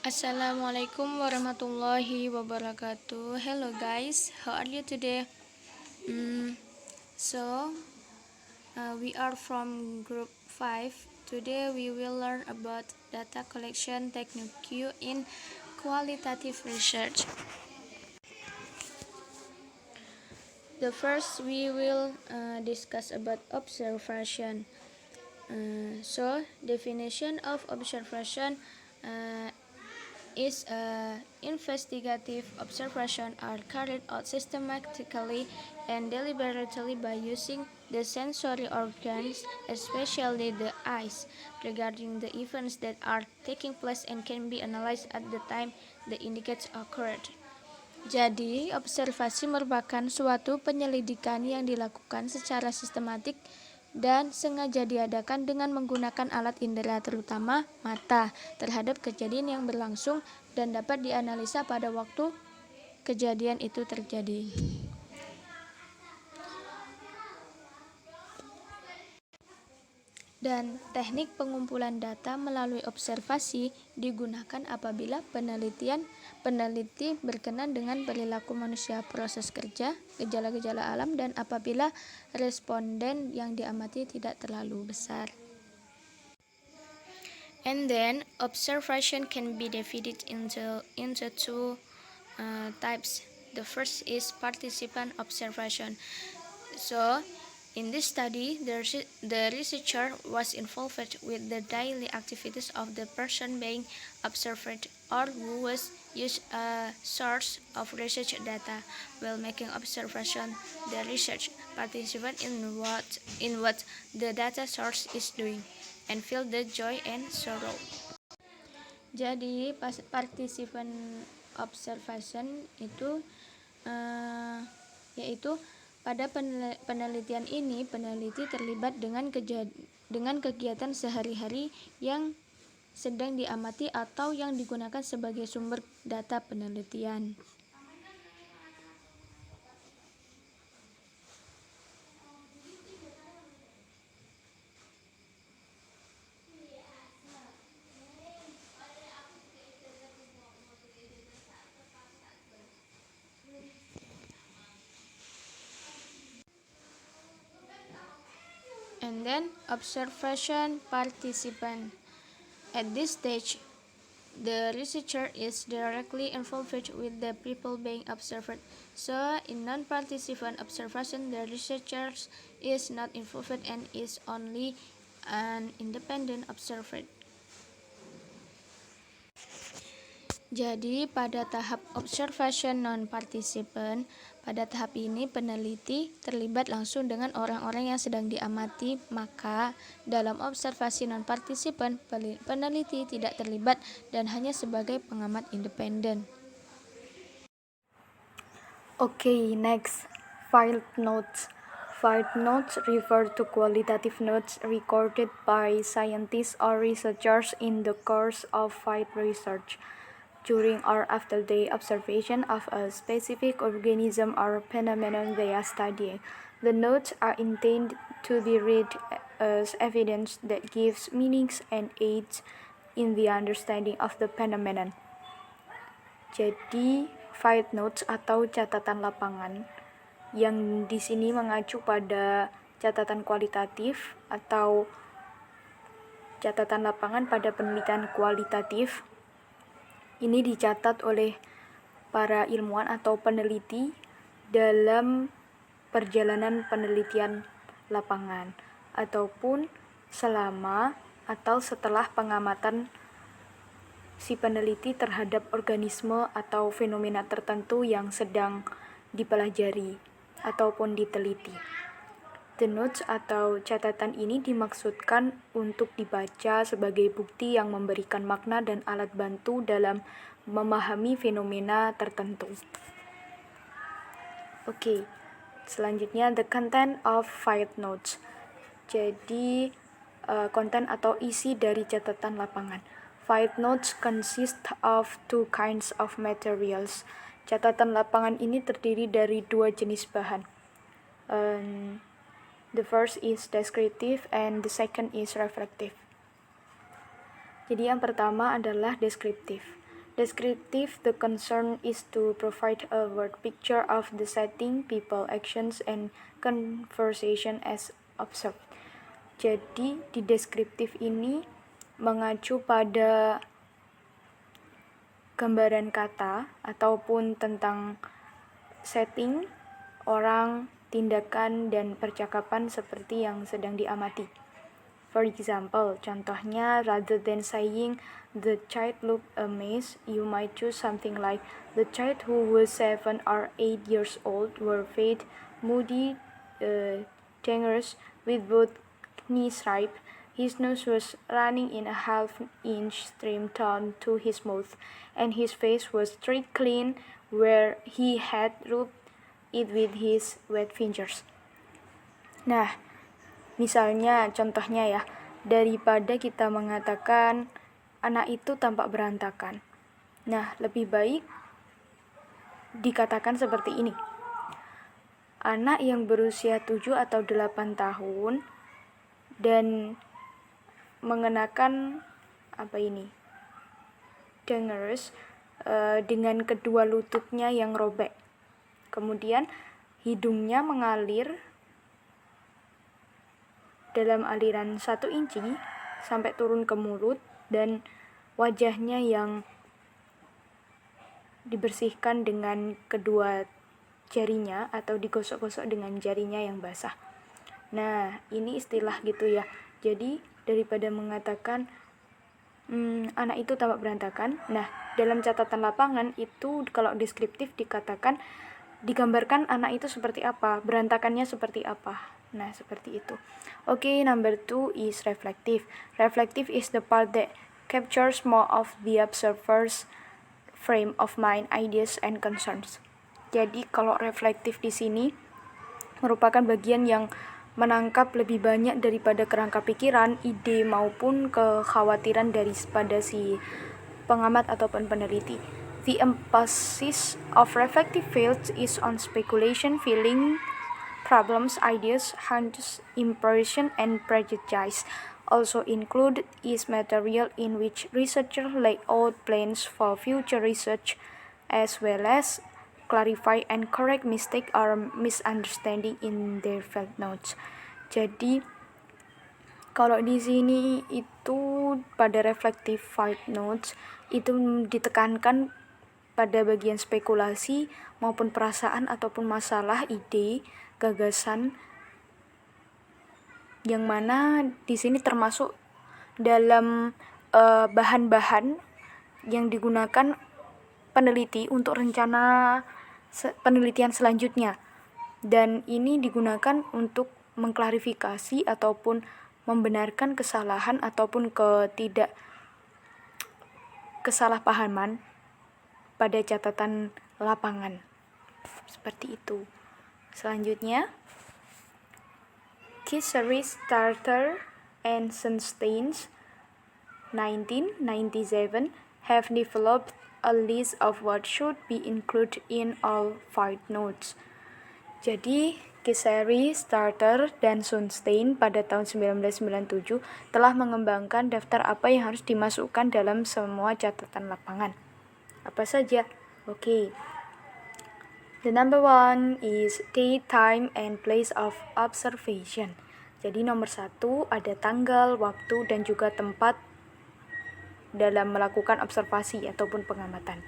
Assalamualaikum warahmatullahi wabarakatuh. Hello guys, how are you today? Mm, so we are from group 5. Today we will learn about data collection technique in qualitative research. The first we will discuss about observation. Definition of observation is investigative observation are carried out systematically and deliberately by using the sensory organs, especially the eyes, regarding the events that are taking place and can be analyzed at the time the indicates occurred. Jadi, observasi merupakan suatu penyelidikan yang dilakukan secara sistematik dan sengaja diadakan dengan menggunakan alat indera terutama mata terhadap kejadian yang berlangsung dan dapat dianalisa pada waktu kejadian itu terjadi. Dan teknik pengumpulan data melalui observasi digunakan apabila peneliti berkenan dengan perilaku manusia, proses kerja, gejala-gejala alam, dan apabila responden yang diamati tidak terlalu besar. And then observation can be divided into two types. The first is participant observation. So, in this study, the researcher was involved with the daily activities of the person being observed or who was used a source of research data while making observation. The research participant in what the data source is doing and feel the joy and sorrow. Jadi, participant observation itu yaitu pada penelitian ini, peneliti terlibat dengan kegiatan sehari-hari yang sedang diamati atau yang digunakan sebagai sumber data penelitian. And then observation participant. At this stage, the researcher is directly involved with the people being observed. So, in non-participant observation, the researcher is not involved and is only an independent observer. Jadi, pada tahap observation non-participant, pada tahap ini peneliti terlibat langsung dengan orang-orang yang sedang diamati, maka dalam observasi non-participant, peneliti tidak terlibat dan hanya sebagai pengamat independen. Okay, next, field notes. Field notes refer to qualitative notes recorded by scientists or researchers in the course of field research, during or after the observation of a specific organism or phenomenon they are studying. The notes are intended to be read as evidence that gives meanings and aids in the understanding of the phenomenon. Jadi, field notes atau catatan lapangan yang di sini mengacu pada catatan kualitatif atau catatan lapangan pada penelitian kualitatif. Ini dicatat oleh para ilmuwan atau peneliti dalam perjalanan penelitian lapangan ataupun selama atau setelah pengamatan si peneliti terhadap organisme atau fenomena tertentu yang sedang dipelajari ataupun diteliti. The notes atau catatan ini dimaksudkan untuk dibaca sebagai bukti yang memberikan makna dan alat bantu dalam memahami fenomena tertentu. Oke, selanjutnya the content of field notes. Jadi, konten atau isi dari catatan lapangan. Field notes consist of two kinds of materials. Catatan lapangan ini terdiri dari dua jenis bahan. The first is descriptive and the second is reflective. Jadi yang pertama adalah deskriptif. Descriptive, the concern is to provide a word picture of the setting, people, actions, and conversation as observed. Jadi di deskriptif ini mengacu pada gambaran kata ataupun tentang setting, orang, tindakan, dan percakapan seperti yang sedang diamati. For example, contohnya, rather than saying the child looked amazed, you might choose something like the child who was 7 or 8 years old were fat, moody, dangerous, with both knees ripe. His nose was running in a half-inch stream down to his mouth, and his face was straight clean where he had rubbed it with his wet fingers. Nah, misalnya, contohnya ya, daripada kita mengatakan anak itu tampak berantakan. Nah, lebih baik dikatakan seperti ini. Anak yang berusia 7 atau 8 tahun dan mengenakan dangerous dengan kedua lututnya yang robek. Kemudian hidungnya mengalir dalam aliran 1 inci sampai turun ke mulut, dan wajahnya yang dibersihkan dengan kedua jarinya atau digosok-gosok dengan jarinya yang basah. Nah, ini istilah gitu ya. Jadi daripada mengatakan anak itu tampak berantakan, nah dalam catatan lapangan itu kalau deskriptif dikatakan, digambarkan anak itu seperti apa, berantakannya seperti apa. Nah, seperti itu. Okay, number 2 is reflective. Reflective is the part that captures more of the observer's frame of mind, ideas, and concerns. Jadi, kalau reflektif di sini merupakan bagian yang menangkap lebih banyak daripada kerangka pikiran, ide, maupun kekhawatiran daripada si pengamat ataupun peneliti. The emphasis of reflective fields is on speculation, feeling, problems, ideas, hunches, impression, and prejudice. Also included is material in which researchers lay out plans for future research, as well as clarify and correct mistake or misunderstanding in their field notes. Jadi kalau di sini itu pada reflective field notes itu ditekankan pada bagian spekulasi maupun perasaan ataupun masalah, ide, gagasan, yang mana di sini termasuk dalam bahan-bahan yang digunakan peneliti untuk rencana penelitian selanjutnya, dan ini digunakan untuk mengklarifikasi ataupun membenarkan kesalahan ataupun kesalahpahaman pada catatan lapangan. Seperti itu. Selanjutnya, Series Starter and Sunsteins 1997 have developed a list of what should be included in all field notes. Jadi, Series Starter dan Sunstein pada tahun 1997 telah mengembangkan daftar apa yang harus dimasukkan dalam semua catatan lapangan. Apa saja? Okay. The number 1 is date, time, and place of observation. Jadi nomor 1 ada tanggal, waktu, dan juga tempat dalam melakukan observasi ataupun pengamatan.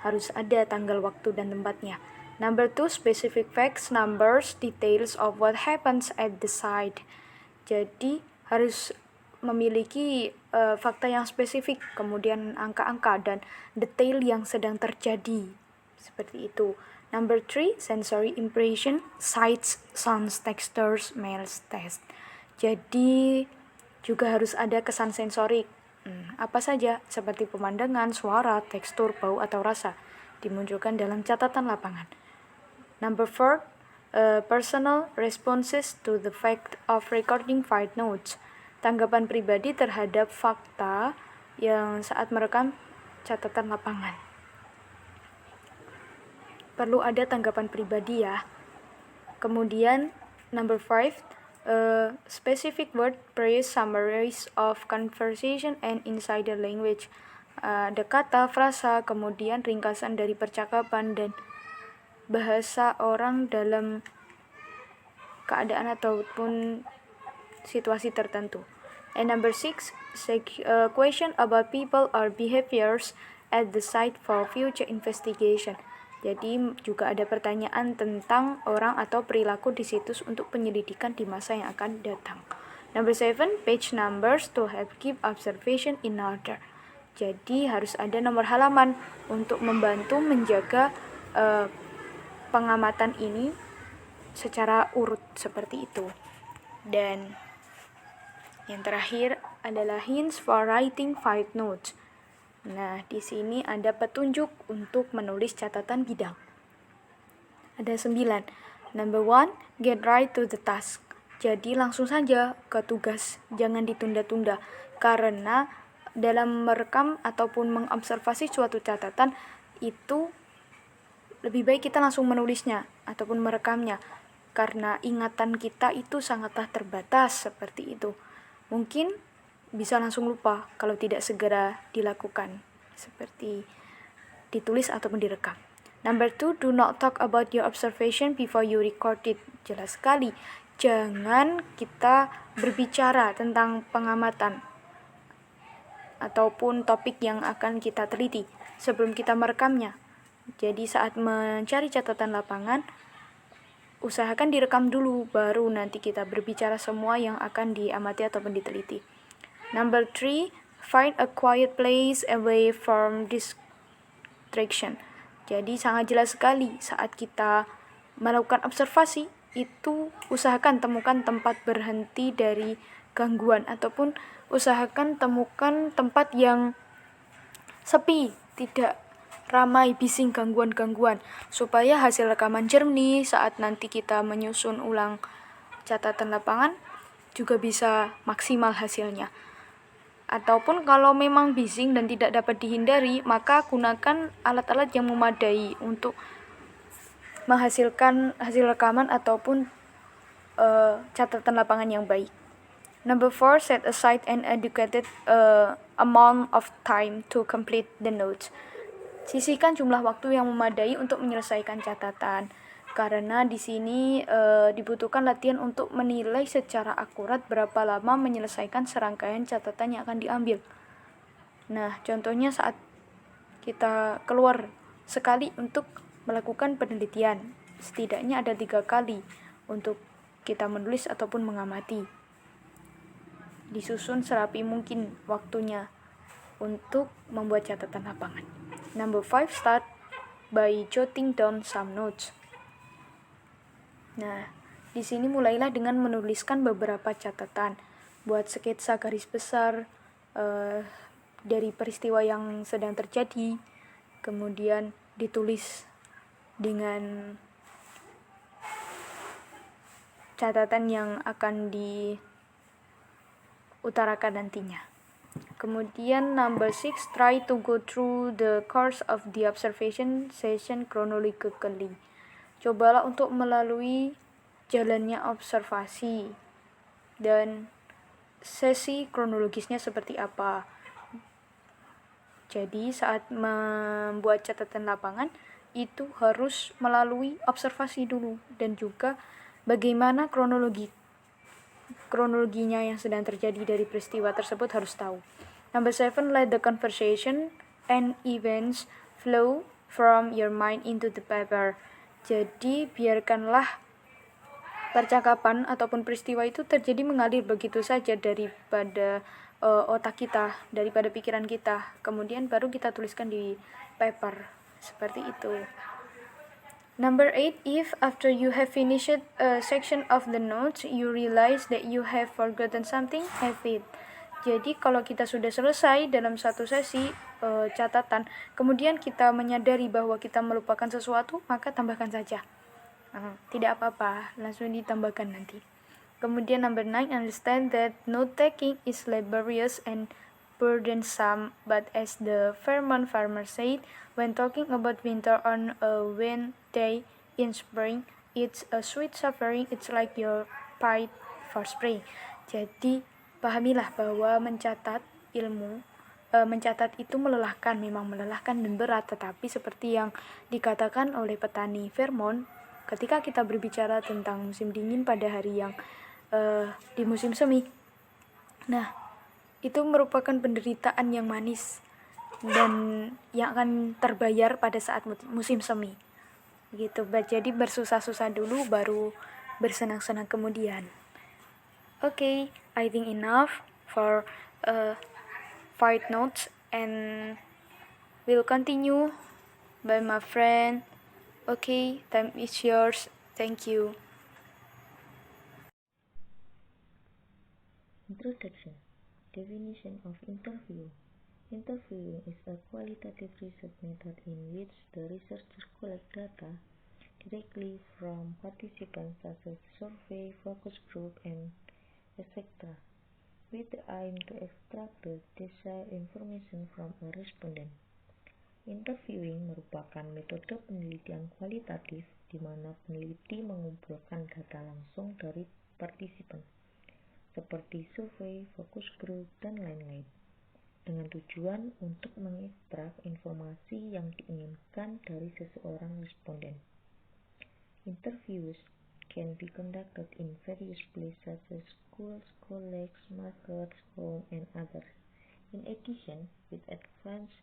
Harus ada tanggal, waktu, dan tempatnya. Number 2, specific facts, numbers, details of what happens at the site. Jadi harus memiliki fakta yang spesifik, kemudian angka-angka dan detail yang sedang terjadi. Seperti itu. Number 3, sensory impression, sights, sounds, textures, smells, taste. Jadi juga harus ada kesan sensorik. Apa saja? Seperti pemandangan, suara, tekstur, bau, atau rasa dimunculkan dalam catatan lapangan. Number 4, personal responses to the fact of recording field notes. Tanggapan pribadi terhadap fakta yang saat merekam catatan lapangan. Perlu ada tanggapan pribadi ya. Kemudian number 5, specific word, phrase, summaries of conversation and insider language. ada kata, frasa, kemudian ringkasan dari percakapan dan bahasa orang dalam keadaan ataupun situasi tertentu. And number 6, question about people or behaviors at the site for future investigation. Jadi juga ada pertanyaan tentang orang atau perilaku di situs untuk penyelidikan di masa yang akan datang. Number 7, page numbers to help keep observation in order. Jadi harus ada nomor halaman untuk membantu menjaga pengamatan ini secara urut seperti itu. Dan yang terakhir adalah hints for writing field notes. Nah, di sini ada petunjuk untuk menulis catatan bidang. Ada 9. Number 1, get right to the task. Jadi langsung saja ke tugas, jangan ditunda-tunda. Karena dalam merekam ataupun mengobservasi suatu catatan itu lebih baik kita langsung menulisnya ataupun merekamnya. Karena ingatan kita itu sangatlah terbatas seperti itu. Mungkin bisa langsung lupa kalau tidak segera dilakukan, seperti ditulis ataupun direkam. Number 2, do not talk about your observation before you record it. Jelas sekali, jangan kita berbicara tentang pengamatan ataupun topik yang akan kita teliti sebelum kita merekamnya. Jadi saat mencari catatan lapangan, usahakan direkam dulu, baru nanti kita berbicara semua yang akan diamati ataupun diteliti. Number 3, find a quiet place away from distraction. Jadi sangat jelas sekali saat kita melakukan observasi, itu usahakan temukan tempat berhenti dari gangguan ataupun usahakan temukan tempat yang sepi, tidak ramai bising gangguan-gangguan, supaya hasil rekaman jernih saat nanti kita menyusun ulang catatan lapangan juga bisa maksimal hasilnya. Ataupun kalau memang bising dan tidak dapat dihindari, maka gunakan alat-alat yang memadai untuk menghasilkan hasil rekaman ataupun catatan lapangan yang baik. Number 4, set aside an adequate amount of time to complete the notes. Sisihkan jumlah waktu yang memadai untuk menyelesaikan catatan, karena di sini dibutuhkan latihan untuk menilai secara akurat berapa lama menyelesaikan serangkaian catatan yang akan diambil. Nah, contohnya saat kita keluar sekali untuk melakukan penelitian, setidaknya ada 3 kali untuk kita menulis ataupun mengamati. Disusun serapi mungkin waktunya untuk membuat catatan lapangan. Number 5, start by jotting down some notes. Nah, di sini mulailah dengan menuliskan beberapa catatan. Buat sketsa garis besar dari peristiwa yang sedang terjadi, kemudian ditulis dengan catatan yang akan diutarakan nantinya. Kemudian number 6, try to go through the course of the observation session chronologically. Cobalah untuk melalui jalannya observasi dan sesi kronologisnya seperti apa. Jadi saat membuat catatan lapangan itu harus melalui observasi dulu, dan juga bagaimana kronologinya yang sedang terjadi dari peristiwa tersebut harus tahu. Number 7, let the conversation and events flow from your mind into the paper. Jadi biarkanlah percakapan ataupun peristiwa itu terjadi mengalir begitu saja daripada otak kita, daripada pikiran kita. Kemudian baru kita tuliskan di paper, seperti itu. Number 8, if after you have finished a section of the notes, you realize that you have forgotten something, have it. Jadi kalau kita sudah selesai dalam satu sesi catatan, kemudian kita menyadari bahwa kita melupakan sesuatu, maka tambahkan saja. Tidak apa-apa, langsung ditambahkan nanti. Kemudian number 9, understand that note taking is laborious and burdensome, but as the Vermont farmer said, when talking about winter on a wind day in spring, it's a sweet suffering, it's like your fight for spring. Jadi pahamilah bahwa mencatat ilmu mencatat itu melelahkan, memang melelahkan dan berat, tetapi seperti yang dikatakan oleh petani Vermont, ketika kita berbicara tentang musim dingin pada hari yang di musim semi, nah itu merupakan penderitaan yang manis dan yang akan terbayar pada saat musim semi gitu. Jadi bersusah-susah dulu baru bersenang-senang kemudian. Okay, I think enough for fight notes, and we'll continue by my friend. Okay, time is yours. Thank you. Introduction. Definition of interview. Interviewing is a qualitative research method in which the researcher collects data directly from participants such as survey, focus group, and etc. with the aim to extract the desired information from a respondent. Interviewing merupakan metode penelitian kualitatif di mana peneliti mengumpulkan data langsung dari partisipan, seperti survei, focus group, dan lain-lain, dengan tujuan untuk mengekstrak informasi yang diinginkan dari seseorang responden. Interviews can be conducted in various places such as schools, colleges, markets, home, and others. In addition, with advance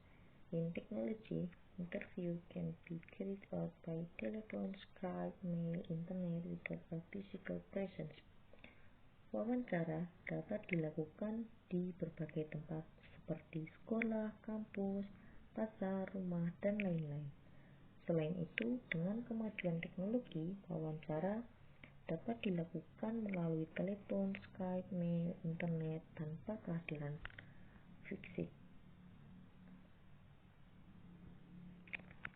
in technology, interview can be carried out by telephone, Skype, mail, internet without a physical presence. Wawancara dapat dilakukan di berbagai tempat seperti sekolah, kampus, pasar, rumah, dan lain-lain. Selain itu, dengan kemajuan teknologi, wawancara dapat dilakukan melalui telepon, Skype, mail, internet tanpa kehadiran fisik.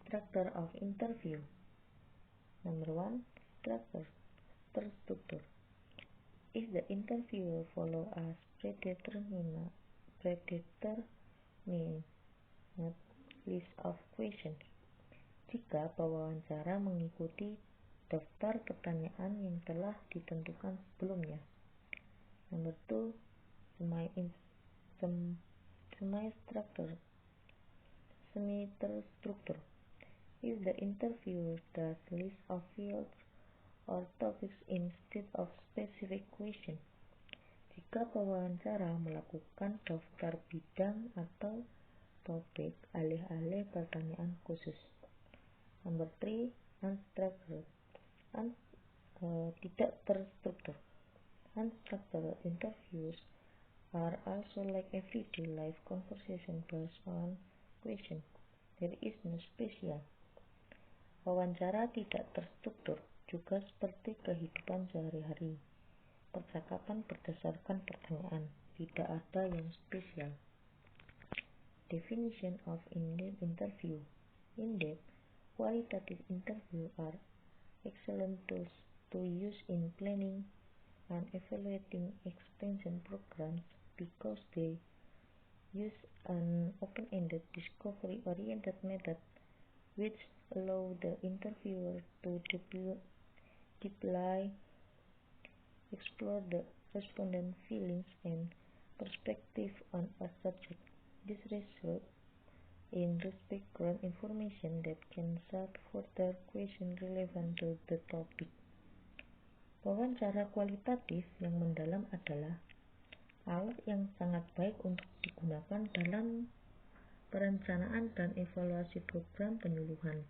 Structure of interview. Number 1. Structure. Terstruktur. If the interviewer follow a predetermined list of questions, jika pewawancara mengikuti daftar pertanyaan yang telah ditentukan sebelumnya. Number 2. Semi-terstruktur. If the interviewer does list of fields or topics instead of specific question, jika pewawancara melakukan daftar bidang atau topik alih-alih pertanyaan khusus. Number 3. Unstructured. Tidak terstruktur. Unstructured interviews are also like everyday life conversation based on question. There is no special. Wawancara tidak terstruktur juga seperti kehidupan sehari-hari. Percakapan berdasarkan pertanyaan, tidak ada yang spesial. Definition of in-depth interview. In-depth, qualitative interview are excellent tools to use in planning and evaluating extension programs because they use an open-ended, discovery-oriented method which allow the interviewer to deeply explore the respondent's feelings and perspective on a subject. This results in rich background information that can serve further questions relevant to the topic. Wawancara kualitatif yang mendalam adalah alat yang sangat baik untuk digunakan dalam perencanaan dan evaluasi program penyuluhan,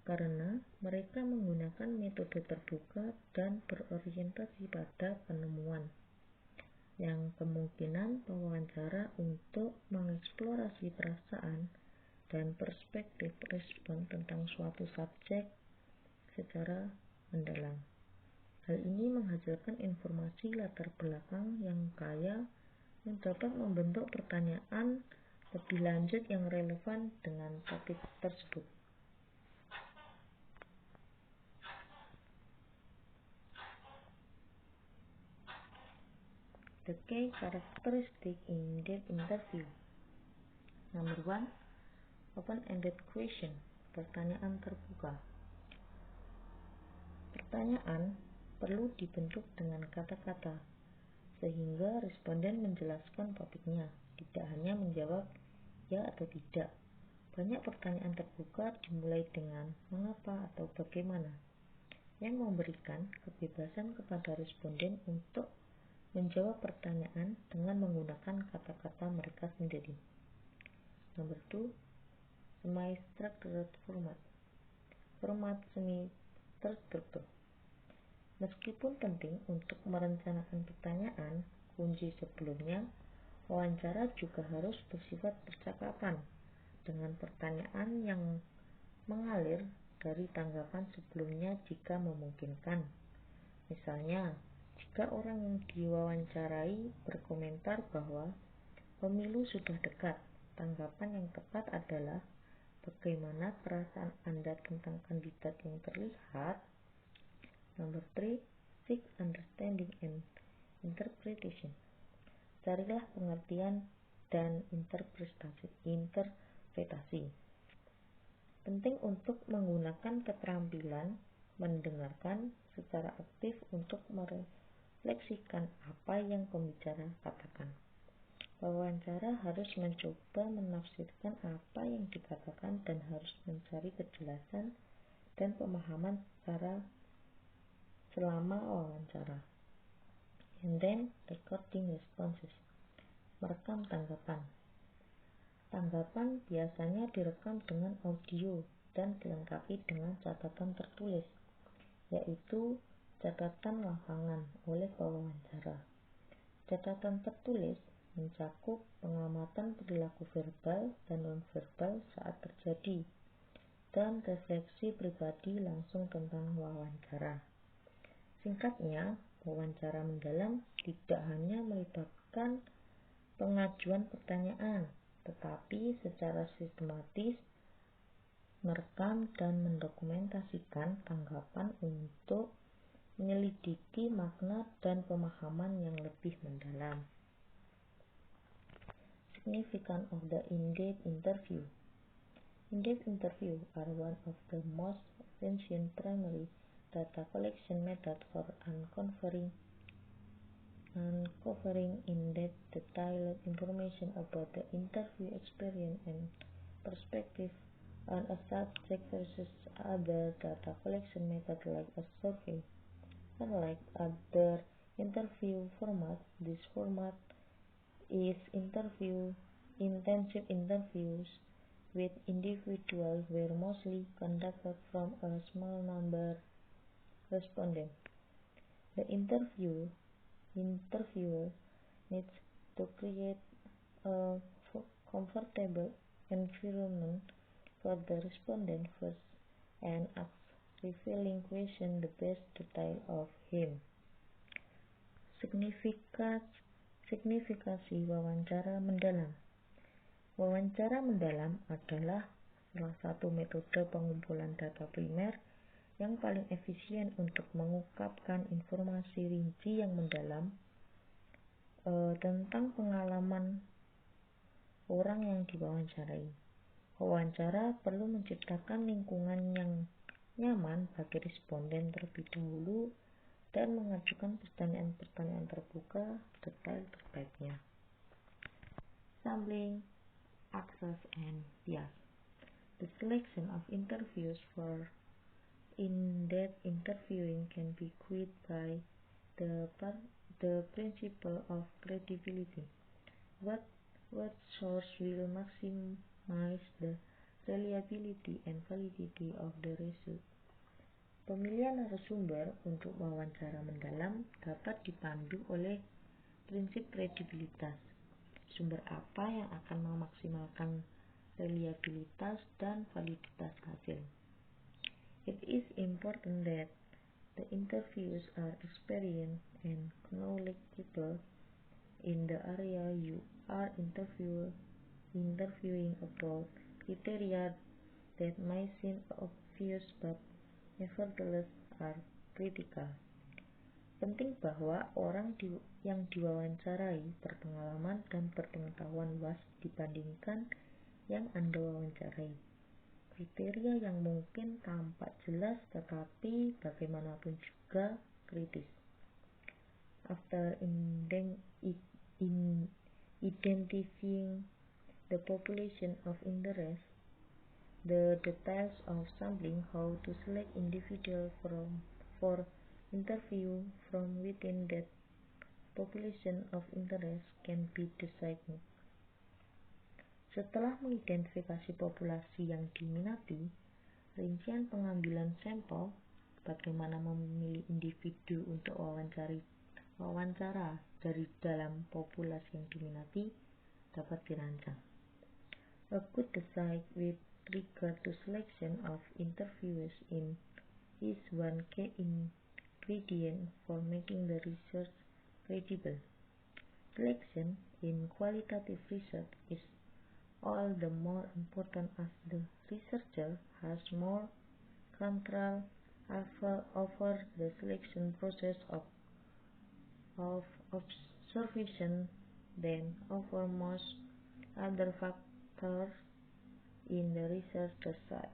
karena mereka menggunakan metode terbuka dan berorientasi pada penemuan, yang kemungkinan pewawancara untuk mengeksplorasi perasaan dan perspektif respon tentang suatu subjek secara mendalam. Hal ini menghasilkan informasi latar belakang yang kaya yang dapat membentuk pertanyaan lebih lanjut yang relevan dengan topik tersebut. The key characteristic in depth interview. Number 1. Open-ended question. Pertanyaan terbuka. Pertanyaan perlu dibentuk dengan kata-kata, sehingga responden menjelaskan topiknya, tidak hanya menjawab ya atau tidak. Banyak pertanyaan terbuka dimulai dengan mengapa atau bagaimana, yang memberikan kebebasan kepada responden untuk menjawab pertanyaan dengan menggunakan kata-kata mereka sendiri. Nomor 2, semi-structured format. Format semi-terstruktur. Meskipun penting untuk merencanakan pertanyaan, kunci sebelumnya, wawancara juga harus bersifat percakapan dengan pertanyaan yang mengalir dari tanggapan sebelumnya jika memungkinkan. Misalnya, jika orang yang diwawancarai berkomentar bahwa pemilu sudah dekat, tanggapan yang tepat adalah bagaimana perasaan Anda tentang kandidat yang terlihat. Nomor 3, seek understanding and interpretation. Carilah pengertian dan interpretasi. Penting untuk menggunakan keterampilan mendengarkan secara aktif untuk merefleksikan apa yang pembicara katakan. Wawancara harus mencoba menafsirkan apa yang dikatakan dan harus mencari kejelasan dan pemahaman selama wawancara. And then recording responses. Merekam tanggapan. Tanggapan biasanya direkam dengan audio dan dilengkapi dengan catatan tertulis, yaitu catatan lapangan oleh pewawancara. Catatan tertulis mencakup pengamatan perilaku verbal dan nonverbal saat terjadi, dan refleksi pribadi langsung tentang wawancara. Singkatnya, wawancara mendalam tidak hanya melibatkan pengajuan pertanyaan, tetapi secara sistematis merekam dan mendokumentasikan tanggapan untuk menyelidiki makna dan pemahaman yang lebih mendalam. Significance of the in-depth interview. In-depth interview are one of the most essential primary data collection method for uncovering in-depth detailed information about the interview experience and perspective on a subject versus other data collection methods like a survey. Unlike other interview formats, this format is intensive interviews with individuals were mostly conducted from a small number of respondents. The interviewer needs to create a comfortable environment for the respondent first and ask revealing questions the best detail of him. Signifikasi wawancara mendalam. Wawancara mendalam adalah salah satu metode pengumpulan data primer yang paling efisien untuk mengungkapkan informasi rinci yang mendalam tentang pengalaman orang yang diwawancarai. Wawancara perlu menciptakan lingkungan yang nyaman bagi responden terlebih dahulu dan mengajukan pertanyaan-pertanyaan terbuka detail terbaiknya. Sampling, access, and bias. The selection of interviews for in-depth interviewing can be guided by the principle of credibility. What source will maximize the reliability and validity of the result? Pemilihan narasumber untuk wawancara mendalam dapat dipandu oleh prinsip kredibilitas. Sumber apa yang akan memaksimalkan reliabilitas dan validitas hasil? It is important that the interviewers are experienced and knowledgeable in the area you are interviewing about criteria that may seem obvious but nevertheless are critical. Penting bahwa orang yang diwawancarai berpengalaman dan berpengetahuan luas dibandingkan yang Anda wawancarai. Kriteria yang mungkin tampak jelas tetapi bagaimanapun juga kritis. After identifying the population of interest, the details of sampling, how to select individuals for interview from within that population of interest can be decided. Setelah mengidentifikasi populasi yang diminati, rincian pengambilan sampel, bagaimana memilih individu untuk wawancara dari dalam populasi yang diminati dapat dirancang. A good design with regard to selection of interviewers is one key ingredient for making the research credible. Selection in qualitative research is all the more important as the researcher has more control over the selection process of observation than over most other factors in the research design.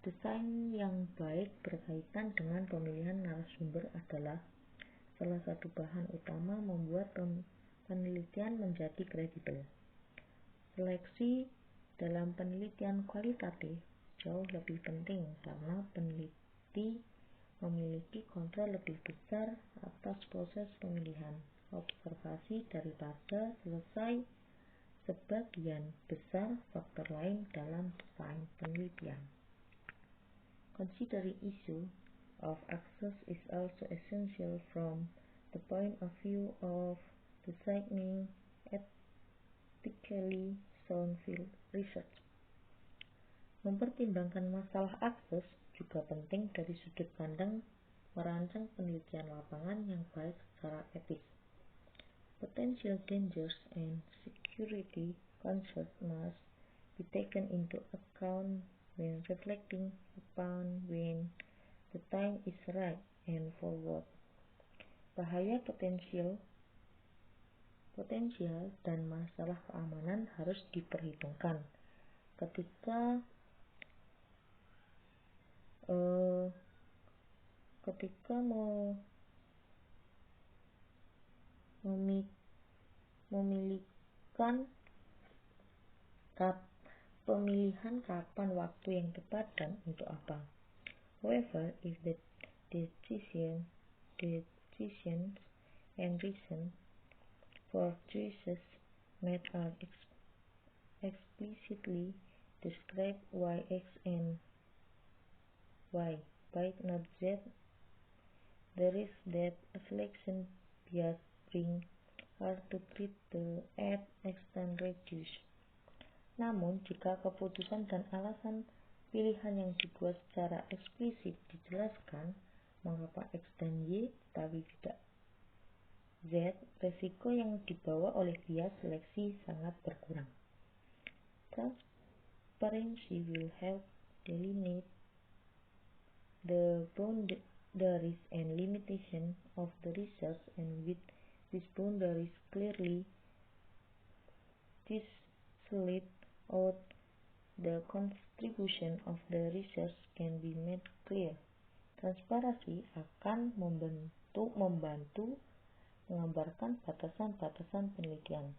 Desain yang baik berkaitan dengan pemilihan narasumber adalah salah satu bahan utama membuat penelitian menjadi kredibel. Seleksi dalam penelitian kualitatif jauh lebih penting karena peneliti memiliki kontrol lebih besar atas proses pemilihan observasi daripada selesai sebagian besar faktor lain dalam desain penelitian. Considering issue of access is also essential from the point of view of designing ethically sound field research. Mempertimbangkan masalah akses juga penting dari sudut pandang merancang penelitian lapangan yang baik secara etis. Potential dangers and security concerns must be taken into account when reflecting upon when the time is right and for what. Bahaya potensial dan masalah keamanan harus diperhitungkan ketika pemilihan kapan waktu yang tepat dan untuk apa. However, if the decisions and reasons for choices made are explicitly described by X and Y, by not Z, the risk that a selection bias bring hard to treat the at extent reduced. Namun, jika keputusan dan alasan pilihan yang dibuat secara eksplisit dijelaskan, mengapa X dan Y tapi tidak Z, resiko yang dibawa oleh bias seleksi sangat berkurang. Transparency will help delineate the boundaries and limitations of the research, and with these boundaries clearly spelled out, the contribution of the research can be made clear. Transparansi akan membantu menggambarkan batasan-batasan penelitian,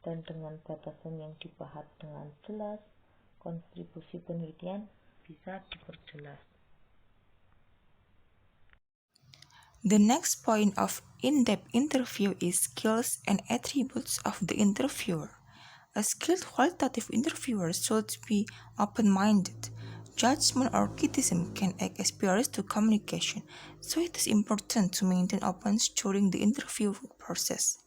dan dengan batasan yang dibahas dengan jelas, kontribusi penelitian bisa diperjelas. The next point of in-depth interview is skills and attributes of the interviewer. A skilled qualitative interviewer should be open-minded. Judgment or criticism can act as barriers to communication, so it is important to maintain openness during the interview process.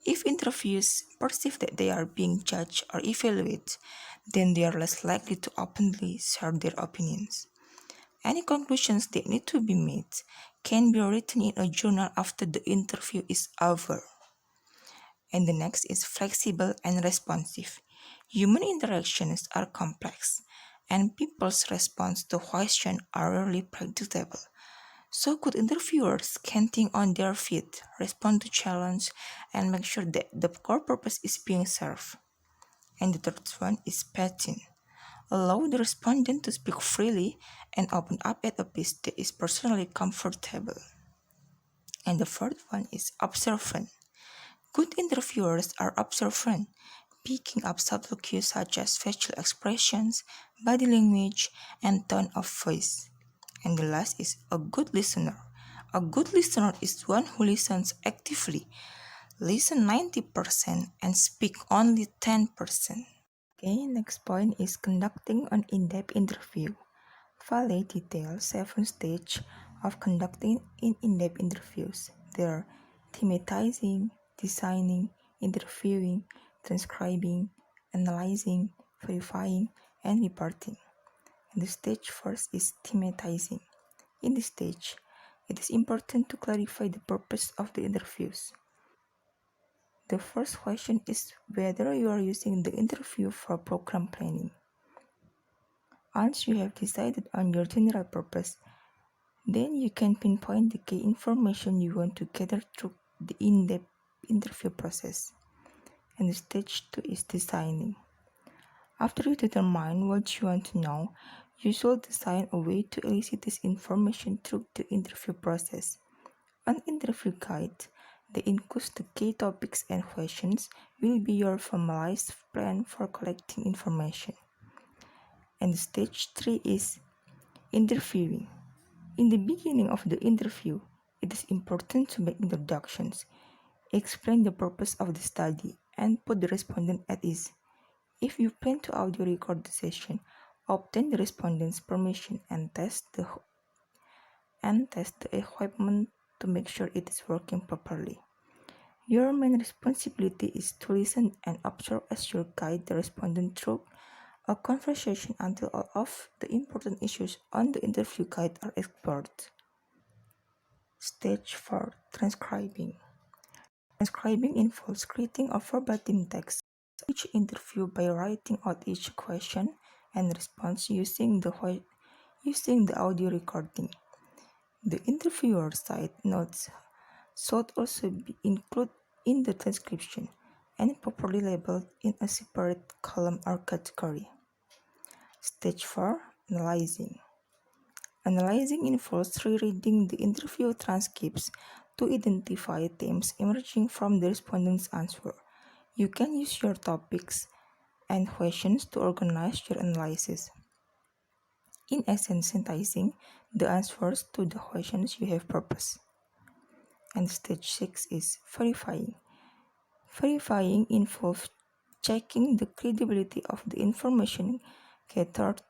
If interviewers perceive that they are being judged or evaluated, then they are less likely to openly share their opinions. Any conclusions that need to be made can be written in a journal after the interview is over. And the next is flexible and responsive. Human interactions are complex, and people's response to questions are rarely predictable. So good interviewers can think on their feet, respond to challenge, and make sure that the core purpose is being served. And the third one is patient. Allow the respondent to speak freely and open up at a pace that is personally comfortable. And the fourth one is observant. Good interviewers are observant, picking up subtle cues such as facial expressions, body language, and tone of voice. And the last is a good listener. A good listener is one who listens actively, listen 90% and speak only 10%. Okay, next point is conducting an in-depth interview. Vale details 7 stages of conducting in-depth interviews. They are thematizing, designing, interviewing, transcribing, analyzing, verifying, and reporting. And the stage first is thematizing. In this stage, it is important to clarify the purpose of the interviews. The first question is whether you are using the interview for program planning. Once you have decided on your general purpose, then you can pinpoint the key information you want to gather through the in-depth interview process. And stage 2 is designing. After you determine what you want to know, you should design a way to elicit this information through the interview process. An interview guide that includes the key topics and questions will be your formalized plan for collecting information. And stage 3 is interviewing. In the beginning of the interview, it is important to make introductions, explain the purpose of the study, and put the respondent at ease. If you plan to audio record the session, obtain the respondent's permission and test the equipment to make sure it is working properly. Your main responsibility is to listen and observe as you guide the respondent through a conversation until all of the important issues on the interview guide are explored. Stage 4 Transcribing. Transcribing involves creating a verbatim text of each interview by writing out each question and response using the audio recording. The interviewer side notes should also be included in the transcription and properly labeled in a separate column or category. Stage 4 Analyzing. Analyzing involves rereading the interview transcripts to identify themes emerging from the respondent's answer. You can use your topics and questions to organize your analysis. In essence, synthesizing the answers to the questions you have proposed. And stage 6 is verifying. Verifying involves checking the credibility of the information gathered,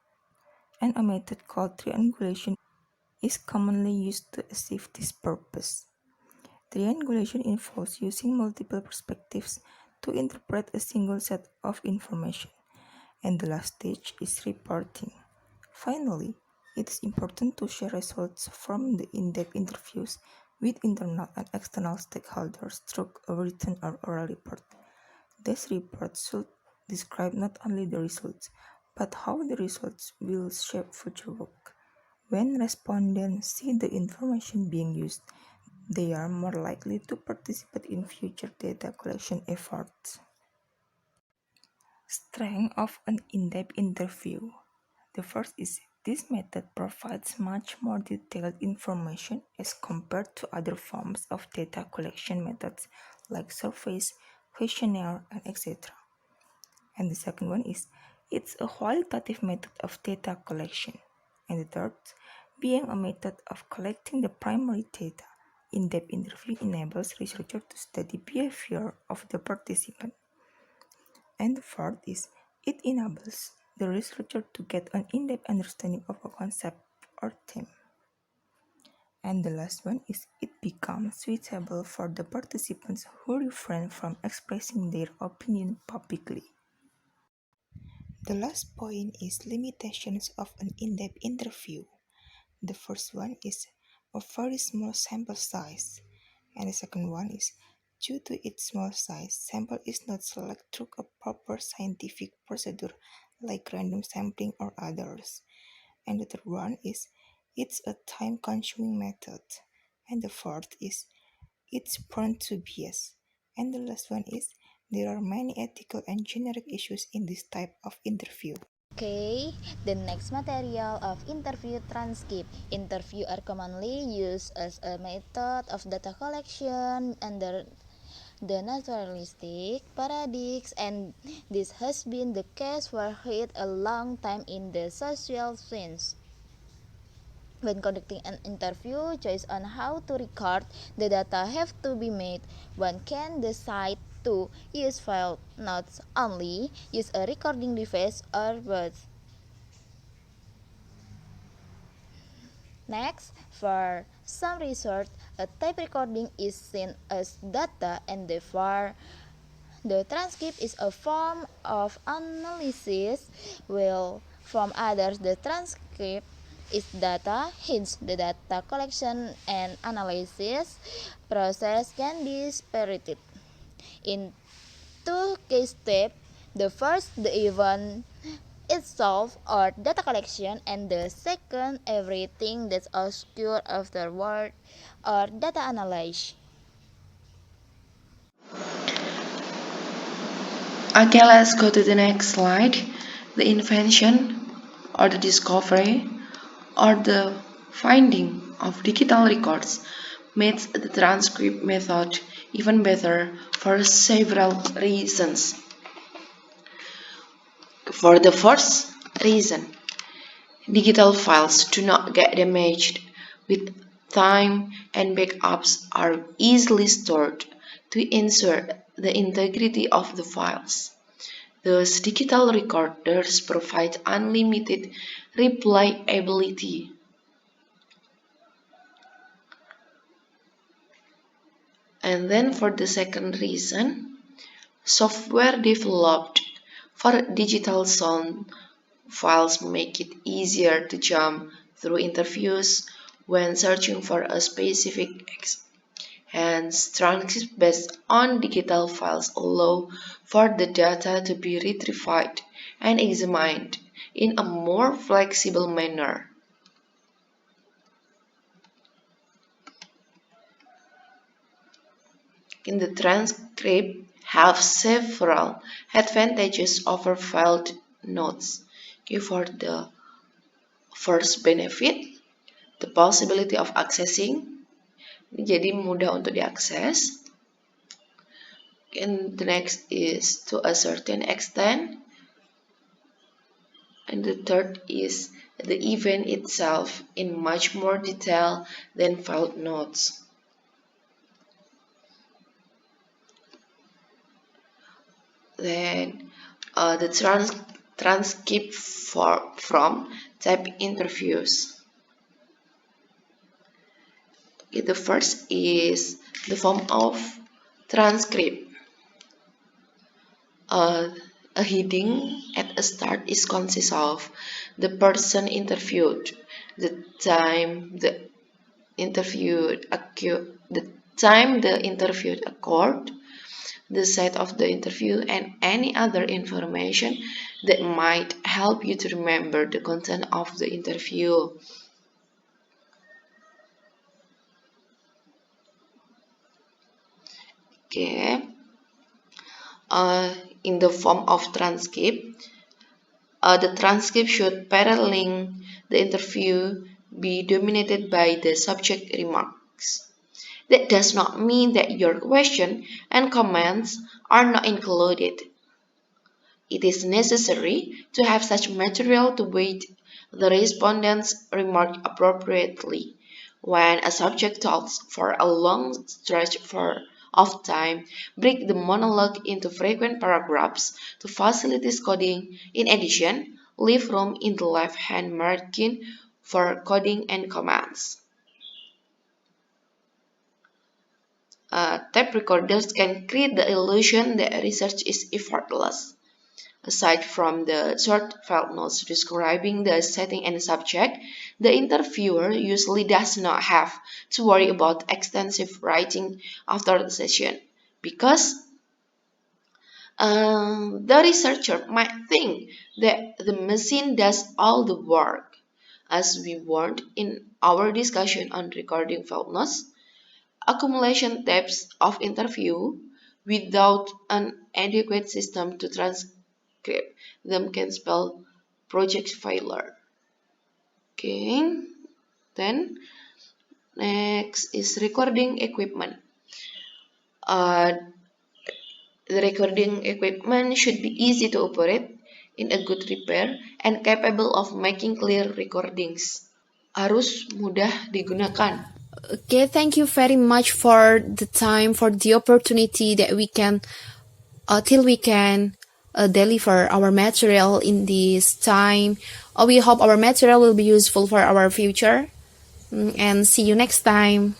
and a method called triangulation is commonly used to achieve this purpose. Triangulation involves using multiple perspectives to interpret a single set of information. And the last stage is reporting. Finally, it is important to share results from the in-depth interviews with internal and external stakeholders through a written or oral report. This report should describe not only the results, but how the results will shape future work. When respondents see the information being used, they are more likely to participate in future data collection efforts. Strength of an in-depth interview. The first is this method provides much more detailed information as compared to other forms of data collection methods like surveys, questionnaire, and etc. And the second one is it's a qualitative method of data collection. And the third, being a method of collecting the primary data, in-depth interview enables researchers to study behavior of the participant. And the fourth is it enables the researcher to get an in-depth understanding of a concept or theme. And the last one is it becomes suitable for the participants who refrain from expressing their opinion publicly. The last point is limitations of an in-depth interview. The first one is a very small sample size, and the second one is due to its small size, sample is not selected through a proper scientific procedure like random sampling or others. And the third one is it's a time-consuming method, and the fourth is it's prone to bias, and the last one is there are many ethical and generic issues in this type of interview. Okay, the next material of interview transcript. Interview are commonly used as a method of data collection under the naturalistic paradigms, and this has been the case for quite a long time in the social science. When conducting an interview, choice on how to record the data have to be made. One can decide to use file notes only, use a recording device, or both. Next, for some research, a tape recording is seen as data, and therefore the transcript is a form of analysis, while from others the transcript is data. Hence, the data collection and analysis process can be separated in two key steps. The first, the event itself or data collection, and the second, everything that's occurred afterward or data analysis. Okay, let's go to the next slide. The invention or the discovery or the finding of digital records makes the transcript method even better for several reasons. For the first reason, digital files do not get damaged with time, and backups are easily stored to ensure the integrity of the files. Thus, digital recorders provide unlimited replayability. And then for the second reason, software developed for digital sound files make it easier to jump through interviews when searching for a specific hence, transcripts based on digital files allow for the data to be retrieved and examined in a more flexible manner. In the transcript have several advantages over filed notes. Okay, for the first benefit, the possibility of accessing, jadi mudah untuk diakses. And the next is to a certain extent, and the third is the event itself in much more detail than filed notes. Then the transcript from type interviews. Okay, the first is the form of transcript. A heading at a start is consists of the person interviewed, the time the the time the interview occurred, the site of the interview, and any other information that might help you to remember the content of the interview. Okay. In the form of transcript, the transcript should paralleling the interview be dominated by the subject remarks. That does not mean that your question and comments are not included. It is necessary to have such material to weight the respondent's remark appropriately. When a subject talks for a long stretch of time, break the monologue into frequent paragraphs to facilitate coding. In addition, leave room in the left-hand margin for coding and comments. Tape recorders can create the illusion that research is effortless. Aside from the short file notes describing the setting and subject, the interviewer usually does not have to worry about extensive writing after the session because the researcher might think that the machine does all the work. As we warned in our discussion on recording file notes, accumulation tapes of interview without an adequate system to transcribe them can spell project failure. Okay, then next is recording equipment. Uh, the recording equipment should be easy to operate, in a good repair, and capable of making clear recordings. Harus mudah digunakan. Okay, thank you very much for the time, for the opportunity that we can, till we can deliver our material in this time. We hope our material will be useful for our future. And see you next time.